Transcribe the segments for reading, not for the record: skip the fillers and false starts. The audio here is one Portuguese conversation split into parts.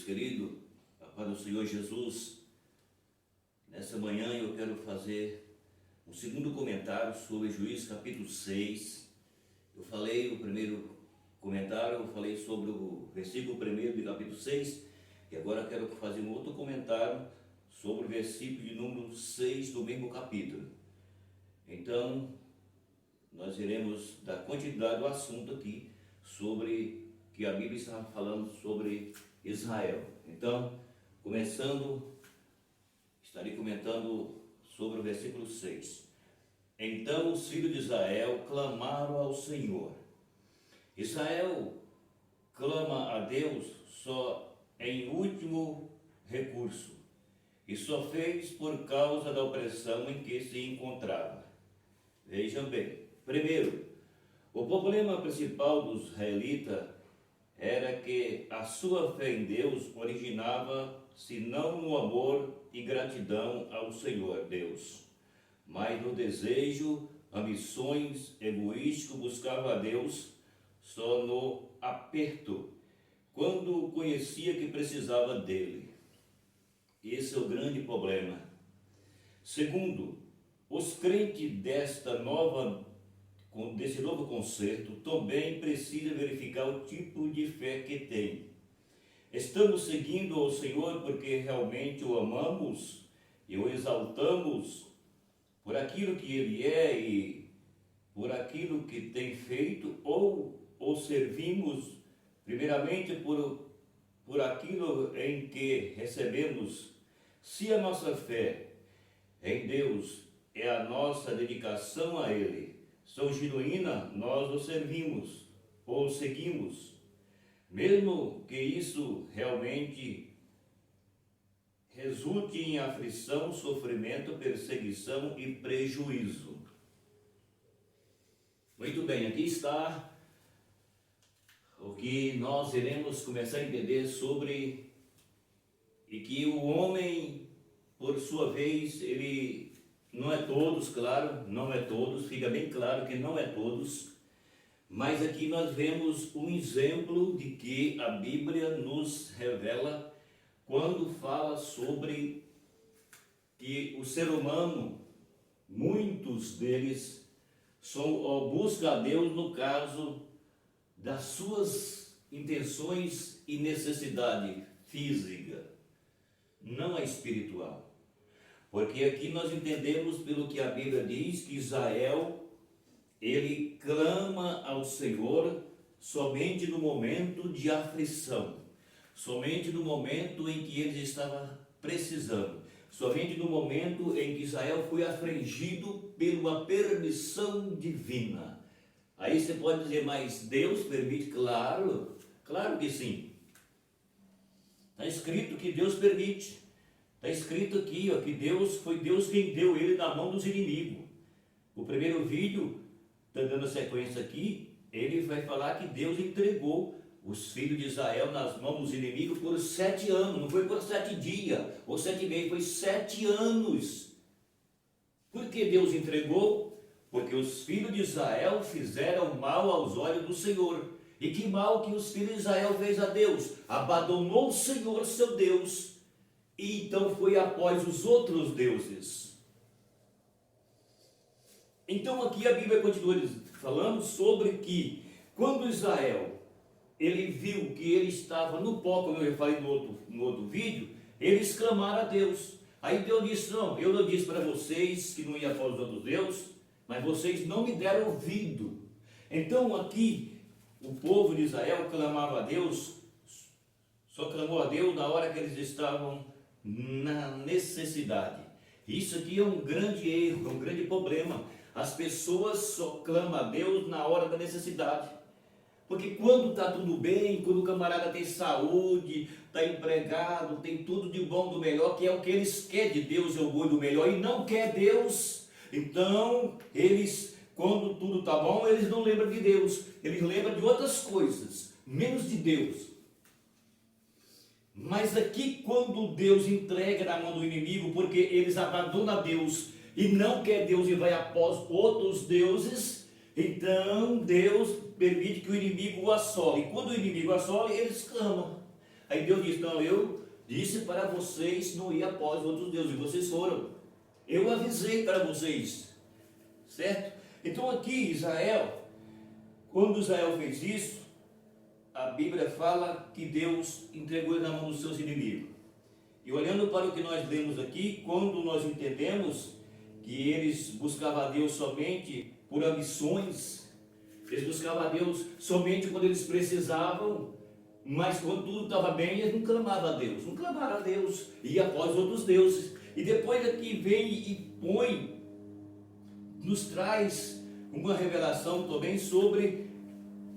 queridos, a paz do Senhor Jesus. Nessa manhã eu quero fazer um segundo comentário sobre Juízes capítulo 6. Eu falei o primeiro comentário, eu falei sobre o versículo 1 do capítulo 6, e agora eu quero fazer um outro comentário sobre o versículo de número 6 do mesmo capítulo. Então, nós iremos dar continuidade ao assunto aqui, sobre que a Bíblia está falando sobre Israel. Então, estarei comentando sobre o versículo 6. Então os filhos de Israel clamaram ao Senhor. Israel clama a Deus só em último recurso, e só fez por causa da opressão em que se encontrava. Vejam bem, primeiro, o problema principal dos israelitas era que a sua fé em Deus originava-se não no amor e gratidão ao Senhor Deus, mas no desejo, ambições egoísticas, buscava a Deus só no aperto, quando conhecia que precisava dele. Esse é o grande problema. Segundo, os crentes desse novo concerto também precisam verificar o tipo de fé que tem. Estamos seguindo ao Senhor porque realmente o amamos e o exaltamos por aquilo que Ele é e por aquilo que tem feito, ou o servimos primeiramente por aquilo em que recebemos. Se a nossa fé em Deus é a nossa dedicação a Ele, são genuína, nós o servimos ou seguimos, mesmo que isso realmente resulte em aflição, sofrimento, perseguição e prejuízo. Muito bem, aqui está o que nós iremos começar a entender sobre, e que o homem, por sua vez, ele não é todos, claro, não é todos, fica bem claro que não é todos, mas aqui nós vemos um exemplo de que a Bíblia nos revela quando fala sobre que o ser humano, muitos deles, buscam a Deus no caso das suas intenções e necessidade física, não a espiritual. Porque aqui nós entendemos, pelo que a Bíblia diz, que Israel, ele clama ao Senhor somente no momento de aflição, somente no momento em que eles estavam precisando, somente no momento em que Israel foi afligido pela permissão divina. Aí você pode dizer, mas Deus permite? Claro, claro que sim. Está escrito que Deus permite. Está escrito aqui, ó, que foi Deus quem deu ele na mão dos inimigos. O primeiro vídeo, está dando sequência aqui, ele vai falar que Deus entregou os filhos de Israel nas mãos dos inimigos por 7 anos. Não foi por 7 dias ou 7 meses, foi 7 anos. Por que Deus entregou? Porque os filhos de Israel fizeram mal aos olhos do Senhor. E que mal que os filhos de Israel fez a Deus? Abandonou o Senhor, seu Deus, e então foi após os outros deuses. Então aqui a Bíblia continua falando sobre que quando Israel, ele viu que ele estava no pó, como eu falei no outro vídeo, eles clamaram a Deus. Aí Deus disse, não, eu não disse para vocês que não ia após os outros deuses, mas vocês não me deram ouvido. Então aqui, o povo de Israel clamava a Deus, só clamou a Deus na hora que eles estavam na necessidade. Isso aqui é um grande erro, um grande problema. As pessoas só clamam a Deus na hora da necessidade. Porque quando está tudo bem, quando o camarada tem saúde, está empregado, tem tudo de bom, do melhor, que é o que eles querem de Deus, é o bom do melhor, e não quer Deus, então eles, quando tudo está bom, eles não lembram de Deus, eles lembram de outras coisas, menos de Deus. Mas aqui, quando Deus entrega na mão do inimigo, porque eles abandonam Deus e não quer Deus e vai após outros deuses, então Deus permite que o inimigo o assole. E quando o inimigo assola, eles clamam. Aí Deus disse: não, eu disse para vocês não ir após outros deuses, e vocês foram. Eu avisei para vocês, certo? Então aqui Israel, quando Israel fez isso, a Bíblia fala que Deus entregou na mão dos seus inimigos. E olhando para o que nós lemos aqui, quando nós entendemos que eles buscavam a Deus somente por ambições, eles buscavam a Deus somente quando eles precisavam, mas quando tudo estava bem, eles não clamavam a Deus, não clamaram a Deus, ia após outros deuses. E depois aqui vem e põe, nos traz uma revelação também sobre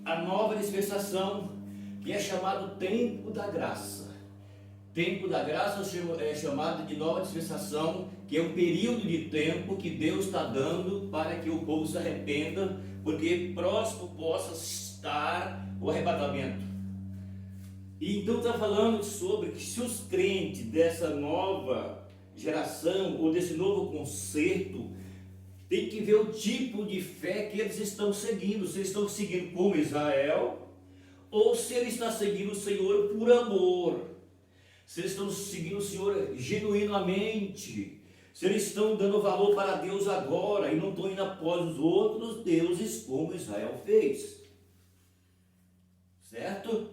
a nova dispensação, que é chamado tempo da graça. Tempo da graça é chamado de nova dispensação, que é um período de tempo que Deus está dando para que o povo se arrependa, porque próximo possa estar o arrebatamento. E então está falando sobre que se os crentes dessa nova geração, ou desse novo concerto, tem que ver o tipo de fé que eles estão seguindo, se eles estão seguindo como Israel, ou se ele está seguindo o Senhor por amor, se eles estão seguindo o Senhor genuinamente, se eles estão dando valor para Deus agora e não estão indo após os outros deuses como Israel fez, certo?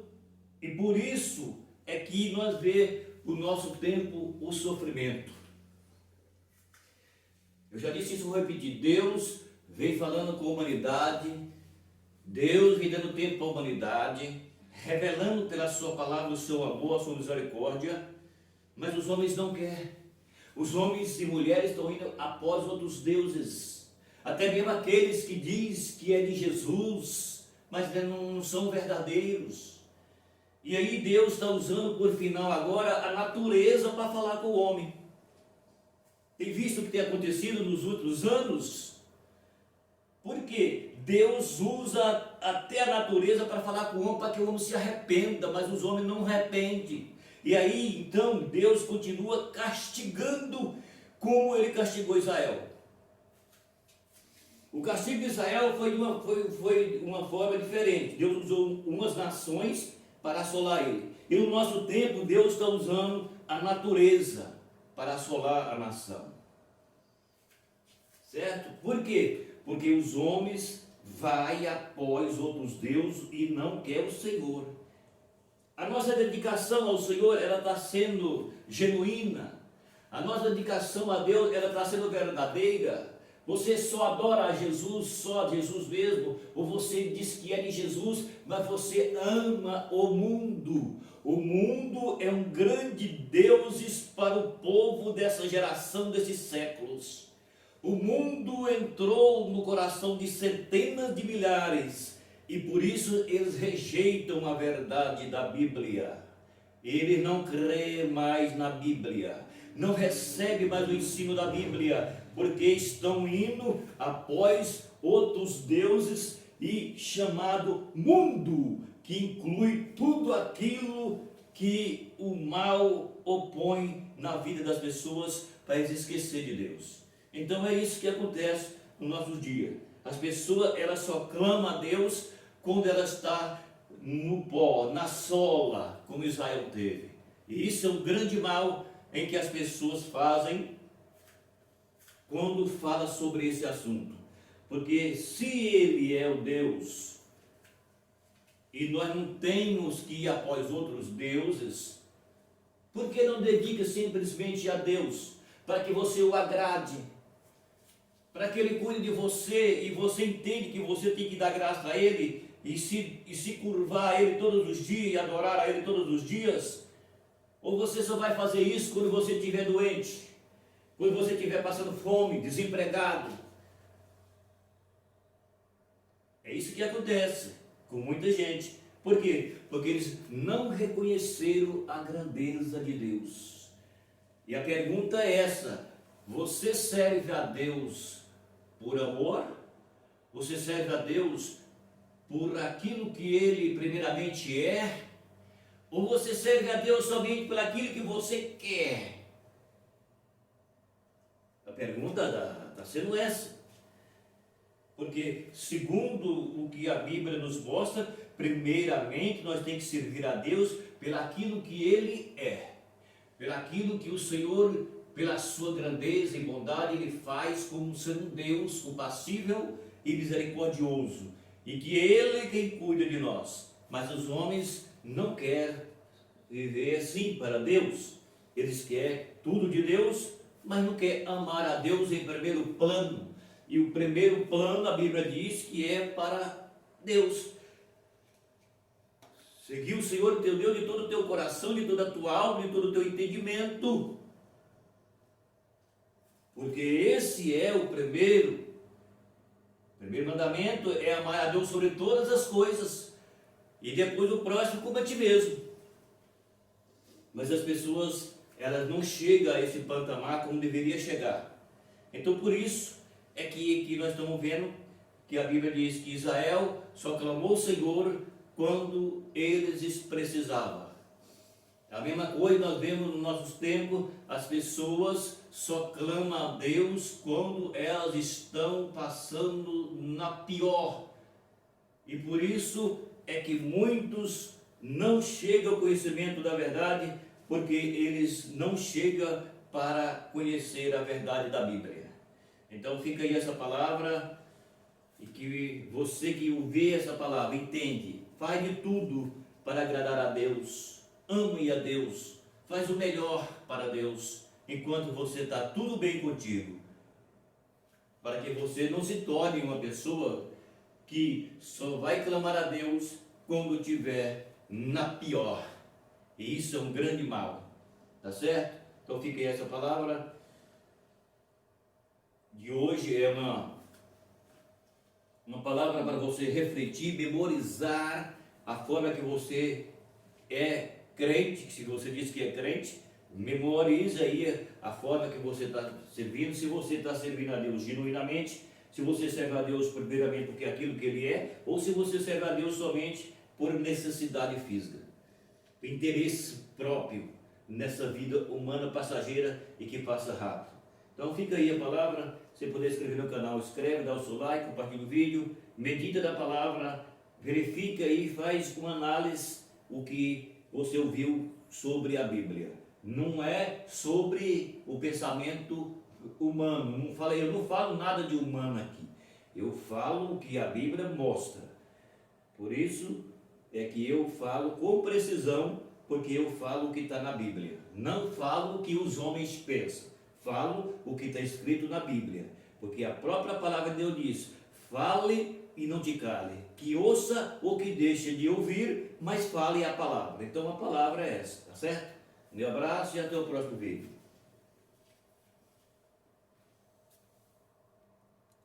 E por isso é que nós vemos o nosso tempo, o sofrimento. Eu já disse isso, vou repetir. Deus vem falando com a humanidade, Deus vem dando tempo para a humanidade, revelando pela sua palavra o seu amor, a sua misericórdia, mas os homens não querem. Os homens e mulheres estão indo após outros deuses, até mesmo aqueles que diz que é de Jesus, mas não são verdadeiros. E aí Deus está usando por final agora a natureza para falar com o homem. Tem visto o que tem acontecido nos últimos anos? Porque Deus usa até a natureza para falar com o homem, para que o homem se arrependa, mas os homens não arrependem. E aí então Deus continua castigando como ele castigou Israel. O castigo de Israel foi de uma forma diferente. Deus usou umas nações para assolar ele. E no nosso tempo Deus está usando a natureza para assolar a nação. Certo? Por quê? Porque os homens vai após outros deuses e não quer o Senhor. A nossa dedicação ao Senhor, ela está sendo genuína. A nossa dedicação a Deus, ela está sendo verdadeira. Você só adora a Jesus, só a Jesus mesmo, ou você diz que é de Jesus, mas você ama o mundo. O mundo é um grande Deus para o povo dessa geração, desses séculos. O mundo entrou no coração de centenas de milhares, e por isso eles rejeitam a verdade da Bíblia. Eles não creem mais na Bíblia, não recebem mais o ensino da Bíblia, porque estão indo após outros deuses e chamado mundo, que inclui tudo aquilo que o mal opõe na vida das pessoas para eles esquecer de Deus. Então é isso que acontece no nosso dia. As pessoas, elas só clamam a Deus quando ela está no pó, na sola, como Israel teve. E isso é um grande mal em que as pessoas fazem quando fala sobre esse assunto. Porque se ele é o Deus e nós não temos que ir após outros deuses, por que não dedica simplesmente a Deus, para que você o agrade, para que ele cuide de você e você entende que você tem que dar graça a ele e se curvar a ele todos os dias e adorar a ele todos os dias? Ou você só vai fazer isso quando você estiver doente, quando você estiver passando fome, desempregado? É isso que acontece com muita gente. Por quê? Porque eles não reconheceram a grandeza de Deus. E a pergunta é essa: você serve a Deus por amor? Você serve a Deus por aquilo que Ele primeiramente é? Ou você serve a Deus somente por aquilo que você quer? A pergunta está sendo essa. Porque, segundo o que a Bíblia nos mostra, primeiramente nós temos que servir a Deus pelaquilo que Ele é, pelaquilo que o Senhor, pela sua grandeza e bondade, Ele faz como sendo um Deus compassível e misericordioso, e que Ele é quem cuida de nós. Mas os homens não querem viver assim para Deus. Eles querem tudo de Deus, mas não querem amar a Deus em primeiro plano. E o primeiro plano, a Bíblia diz que é para Deus. Seguir o Senhor teu Deus de todo o teu coração, de toda a tua alma, de todo o teu entendimento. Porque esse é o primeiro. O primeiro mandamento é amar a Deus sobre todas as coisas. E depois o próximo como a ti mesmo. Mas as pessoas, elas não chegam a esse patamar como deveria chegar. Então por isso é que nós estamos vendo que a Bíblia diz que Israel só clamou ao Senhor quando eles precisavam. A mesma coisa nós vemos nos nossos tempos, as pessoas só clamam a Deus quando elas estão passando na pior. E por isso é que muitos não chegam ao conhecimento da verdade, porque eles não chegam para conhecer a verdade da Bíblia. Então fica aí essa palavra, e que você que ouve essa palavra, entende, faz de tudo para agradar a Deus, ame a Deus, faz o melhor para Deus, enquanto você está tudo bem contigo, para que você não se torne uma pessoa que só vai clamar a Deus quando estiver na pior. E isso é um grande mal, tá certo? Então fica aí essa palavra de hoje, é uma palavra para você refletir, memorizar a forma que você é crente. Se você diz que é crente, memorize aí a forma que você está servindo. Se você está servindo a Deus genuinamente, se você serve a Deus primeiramente porque é aquilo que Ele é, ou se você serve a Deus somente por necessidade física, interesse próprio nessa vida humana passageira e que passa rápido. Então fica aí a palavra. Se puder escrever no canal, escreve, dá o seu like, compartilha o vídeo, medita da palavra, verifica aí, faz uma análise o que você ouviu sobre a Bíblia. Não é sobre o pensamento humano. Eu não falo nada de humano aqui. Eu falo o que a Bíblia mostra. Por isso é que eu falo com precisão, porque eu falo o que está na Bíblia. Não falo o que os homens pensam. Falo o que está escrito na Bíblia. Porque a própria palavra de Deus diz: fale e não te cale. Que ouça ou que deixe de ouvir, mas fale a palavra. Então a palavra é essa, tá certo? Um abraço e até o próximo vídeo.